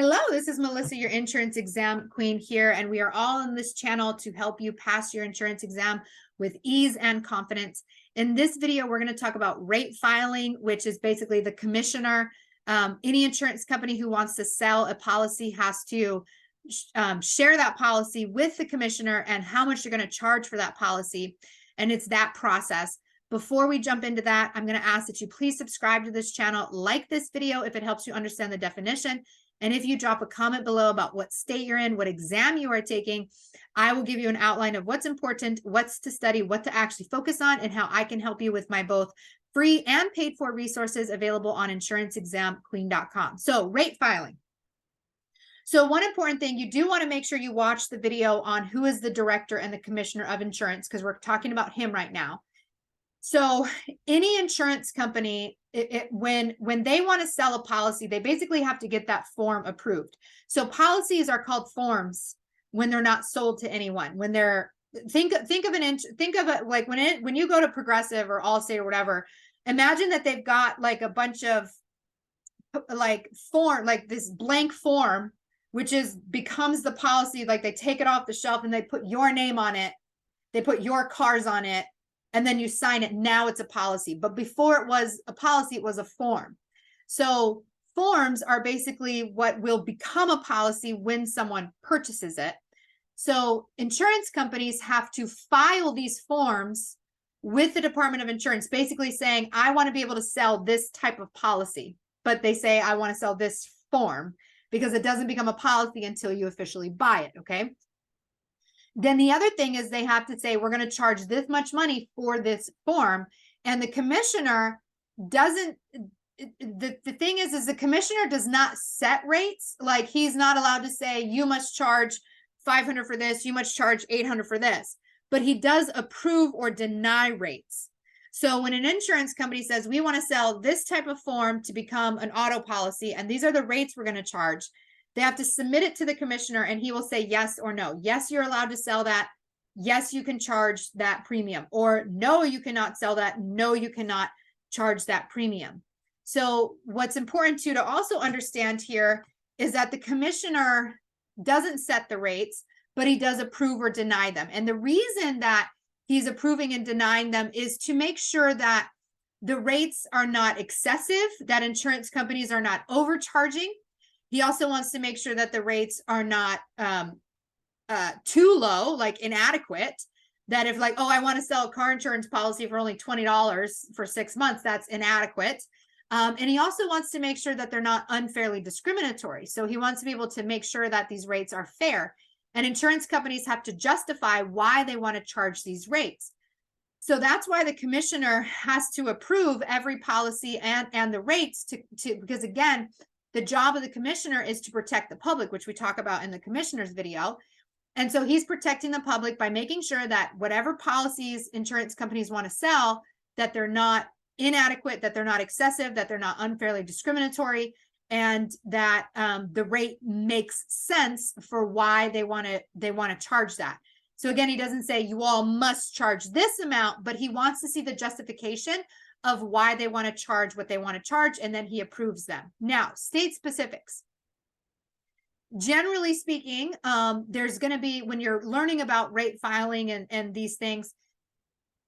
Hello, this is Melissa, your insurance exam queen here, and we are all on this channel to help you pass your insurance exam with ease and confidence. In this video, we're going to talk about rate filing, which is basically the commissioner. Any insurance company who wants to sell a policy has to share that policy with the commissioner and how much you're going to charge for that policy. And it's that process. Before we jump into that, I'm going to ask that you please subscribe to this channel, like this video if it helps you understand the definition. And if you drop a comment below about what state you're in, what exam you are taking, I will give you an outline of what's important, what's to study, what to actually focus on, and how I can help you with my both free and paid for resources available on insuranceexamqueen.com. So rate filing. So one important thing, you do want to make sure you watch the video on who is the director and the commissioner of insurance, because we're talking about him right now. So any insurance company, when they want to sell a policy, they basically have to get that form approved. So policies are called forms when they're not sold to anyone. When they're think of it like when you go to Progressive or Allstate or whatever, imagine that they've got like a bunch of like this blank form, which becomes the policy. Like they take it off the shelf and they put your name on it, they put your cars on it, and then you sign it. Now it's a policy. But before it was a policy, it was a form. So forms are basically what will become a policy when someone purchases it. So insurance companies have to file these forms with the Department of Insurance, basically saying, I want to be able to sell this type of policy. But they say, I want to sell this form, because it doesn't become a policy until you officially buy it, okay? Then the other thing is they have to say, we're going to charge this much money for this form. And the commissioner doesn't, the thing is the commissioner does not set rates. Like he's not allowed to say, you must charge $500 for this, you must charge $800 for this, but he does approve or deny rates. So when an insurance company says, we want to sell this type of form to become an auto policy, and these are the rates we're going to charge, they have to submit it to the commissioner and he will say yes or no. Yes, you're allowed to sell that. Yes, you can charge that premium. Or no, you cannot sell that. No, you cannot charge that premium. So what's important to also understand here is that the commissioner doesn't set the rates, but he does approve or deny them. And the reason that he's approving and denying them is to make sure that the rates are not excessive, that insurance companies are not overcharging. He also wants to make sure that the rates are not too low, like inadequate, that if like, oh, I want to sell a car insurance policy for only $20 for 6 months, that's inadequate. And he also wants to make sure that they're not unfairly discriminatory. So he wants to be able to make sure that these rates are fair. And insurance companies have to justify why they want to charge these rates. So that's why the commissioner has to approve every policy and the rates because again, the job of the commissioner is to protect the public, which we talk about in the commissioner's video. And so he's protecting the public by making sure that whatever policies insurance companies want to sell, that they're not inadequate, that they're not excessive, that they're not unfairly discriminatory, and that the rate makes sense for why they want to charge that. So again, he doesn't say you all must charge this amount, but he wants to see the justification of why they want to charge what they want to charge, and then he approves them. Now, state specifics. Generally speaking, there's going to be, when you're learning about rate filing and these things,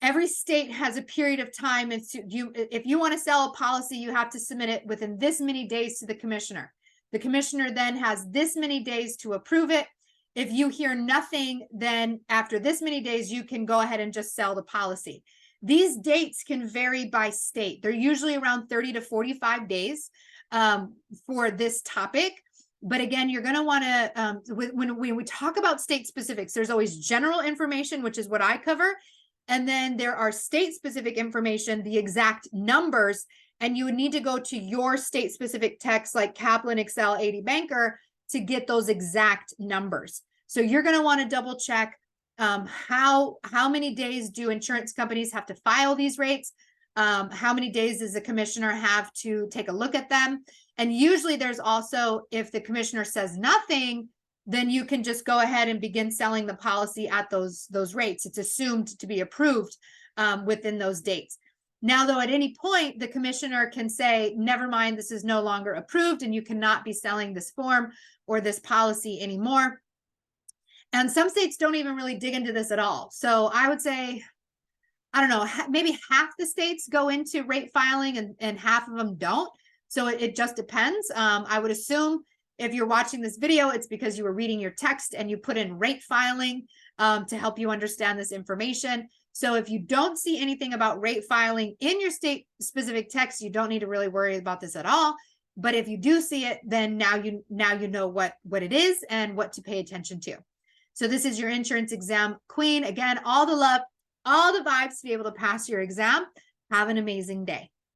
every state has a period of time. And if you want to sell a policy, you have to submit it within this many days to the commissioner. The commissioner then has this many days to approve it. If you hear nothing, then after this many days, you can go ahead and just sell the policy. These dates can vary by state. They're usually around 30 to 45 days for this topic. But again, you're going to want to, when we talk about state specifics, there's always general information, which is what I cover. And then there are state specific information, the exact numbers, and you would need to go to your state specific text like Kaplan, Excel, 80 Banker to get those exact numbers. So you're going to want to double check how many days do insurance companies have to file these rates? How many days does the commissioner have to take a look at them? And usually there's also, if the commissioner says nothing, then you can just go ahead and begin selling the policy at those rates. It's assumed to be approved within those dates. Now, though, at any point, the commissioner can say, never mind, this is no longer approved and you cannot be selling this form or this policy anymore. And some states don't even really dig into this at all. So I would say, I don't know, maybe half the states go into rate filing and half of them don't. So it just depends. I would assume if you're watching this video, it's because you were reading your text and you put in rate filing to help you understand this information. So if you don't see anything about rate filing in your state specific text, you don't need to really worry about this at all. But if you do see it, then now you know what it is and what to pay attention to. So this is your insurance exam queen. Again, all the love, all the vibes to be able to pass your exam. Have an amazing day.